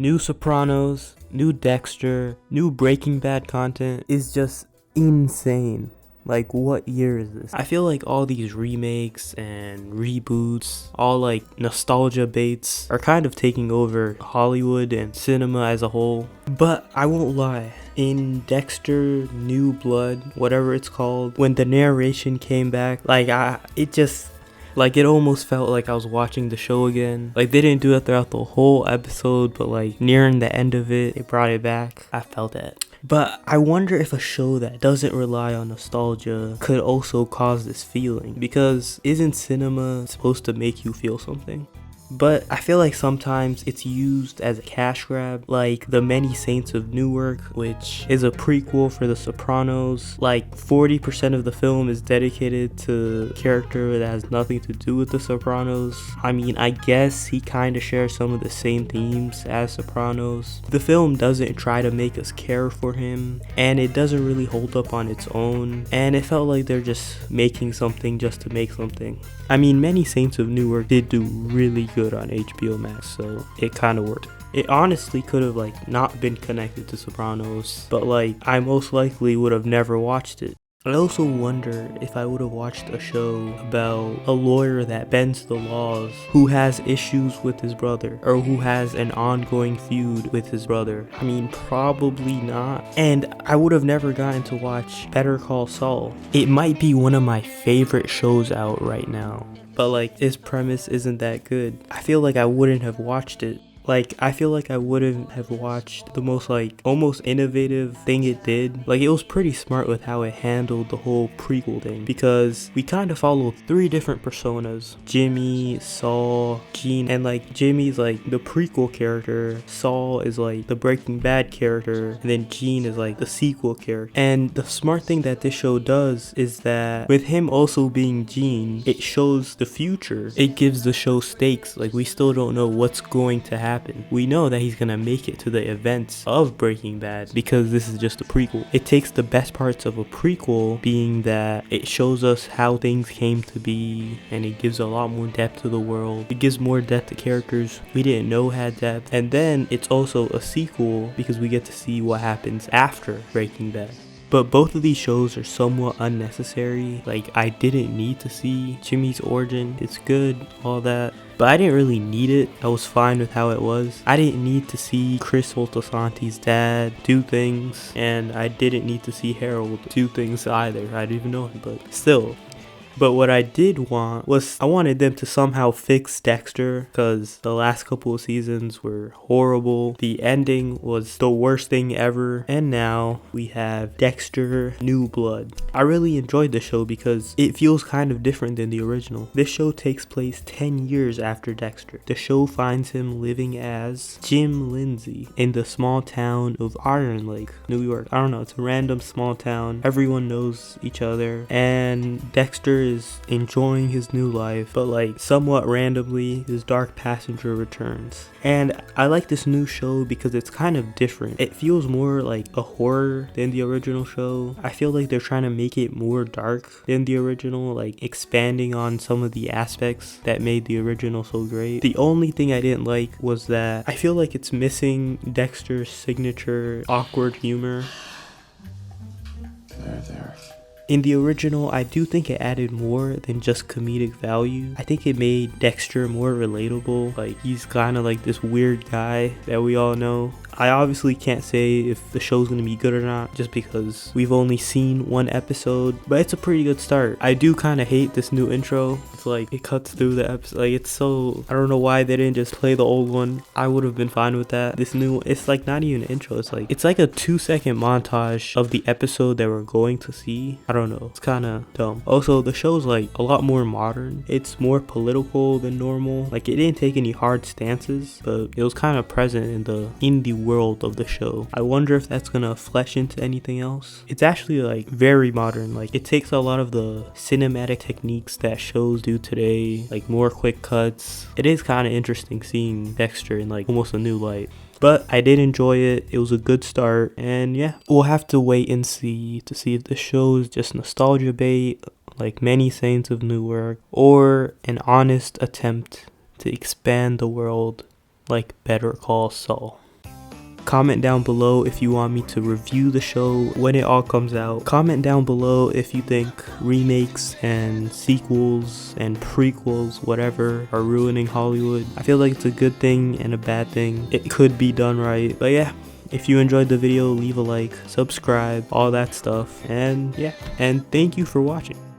new Sopranos, new Dexter, new Breaking Bad content is just insane. Like, what year is this? I feel like all these remakes and reboots, all like nostalgia baits, are kind of taking over Hollywood and cinema as a whole. But I won't lie, in Dexter New Blood, whatever it's called, when the narration came back, it almost felt like I was watching the show again. Like, they didn't do it throughout the whole episode, but like nearing the end of it, they brought it back. I felt that. But I wonder if a show that doesn't rely on nostalgia could also cause this feeling, because isn't cinema supposed to make you feel something? But I feel like sometimes it's used as a cash grab, like the Many Saints of Newark, which is a prequel for the Sopranos. Like 40% of the film is dedicated to a character that has nothing to do with the Sopranos. I mean, I guess he kind of shares some of the same themes as Sopranos. The film doesn't try to make us care for him, and it doesn't really hold up on its own, and it felt like they're just making something just to make something. I mean, Many Saints of Newark did do really good on HBO Max, so it kind of worked. It honestly could have like not been connected to Sopranos, but like I most likely would have never watched it. I also wonder if I would have watched a show about a lawyer that bends the laws, who has issues with his brother, or who has an ongoing feud with his brother. I mean, probably not. And I would have never gotten to watch Better Call Saul. It might be one of my favorite shows out right now, but like its premise isn't that good. I feel like I wouldn't have watched it. Like, I feel like I wouldn't have watched the most like almost innovative thing it did. Like, it was pretty smart with how it handled the whole prequel thing, because we kind of follow 3 different personas: Jimmy, Saul, Gene. And like Jimmy's like the prequel character, Saul is like the Breaking Bad character, and then Gene is like the sequel character. And the smart thing that this show does is that with him also being Gene, it shows the future. It gives the show stakes. Like, we still don't know what's going to happen. We know that he's gonna make it to the events of Breaking Bad because this is just a prequel. It takes the best parts of a prequel, being that it shows us how things came to be, and it gives a lot more depth to the world. It gives more depth to characters we didn't know had depth. And then it's also a sequel because we get to see what happens after Breaking Bad. But both of these shows are somewhat unnecessary. Like, I didn't need to see Jimmy's origin. It's good, all that, but I didn't really need it. I was fine with how it was. I didn't need to see Chris Moltisanti's dad do things, and I didn't need to see Harold do things either. I didn't even know him, but still. But what I did want was, I wanted them to somehow fix Dexter, because the last couple of seasons were horrible. The ending was the worst thing ever. And now we have Dexter New Blood. I really enjoyed the show because it feels kind of different than the original. This show takes place 10 years after Dexter. The show finds him living as Jim Lindsay in the small town of Iron Lake, New York. I don't know, it's a random small town. Everyone knows each other, and Dexter is enjoying his new life, but like somewhat randomly his dark passenger returns. And I like this new show because it's kind of different. It feels more like a horror than the original show. I feel like they're trying to make it more dark than the original, like expanding on some of the aspects that made the original so great. The only thing I didn't like was that I feel like it's missing Dexter's signature awkward humor. There. In the original, I do think it added more than just comedic value. I think it made Dexter more relatable. Like, he's kind of like this weird guy that we all know. I obviously can't say if the show's gonna be good or not, just because we've only seen 1 episode, but it's a pretty good start. I do kind of hate this new intro. It's like, it cuts through the episode. Like, it's so, I don't know why they didn't just play the old one. I would have been fine with that. This new, it's like not even an intro. It's like a 2-second montage of the episode that we're going to see. I don't know. It's kind of dumb. Also, the show's like a lot more modern. It's more political than normal. Like, it didn't take any hard stances, but it was kind of present in the world of the show. I wonder if that's gonna flesh into anything else. It's actually like very modern. Like, it takes a lot of the cinematic techniques that shows do today, like more quick cuts. It is kind of interesting seeing Dexter in like almost a new light. But I did enjoy it. It was a good start, and yeah, we'll have to wait and see to see if the show is just nostalgia bait like Many Saints of Newark, or an honest attempt to expand the world like Better Call Saul. Comment down below if you want me to review the show when it all comes out. Comment down below if you think remakes and sequels and prequels, whatever, are ruining Hollywood. I feel like it's a good thing and a bad thing. It could be done right. But yeah, if you enjoyed the video, leave a like, subscribe, all that stuff. And yeah, and thank you for watching.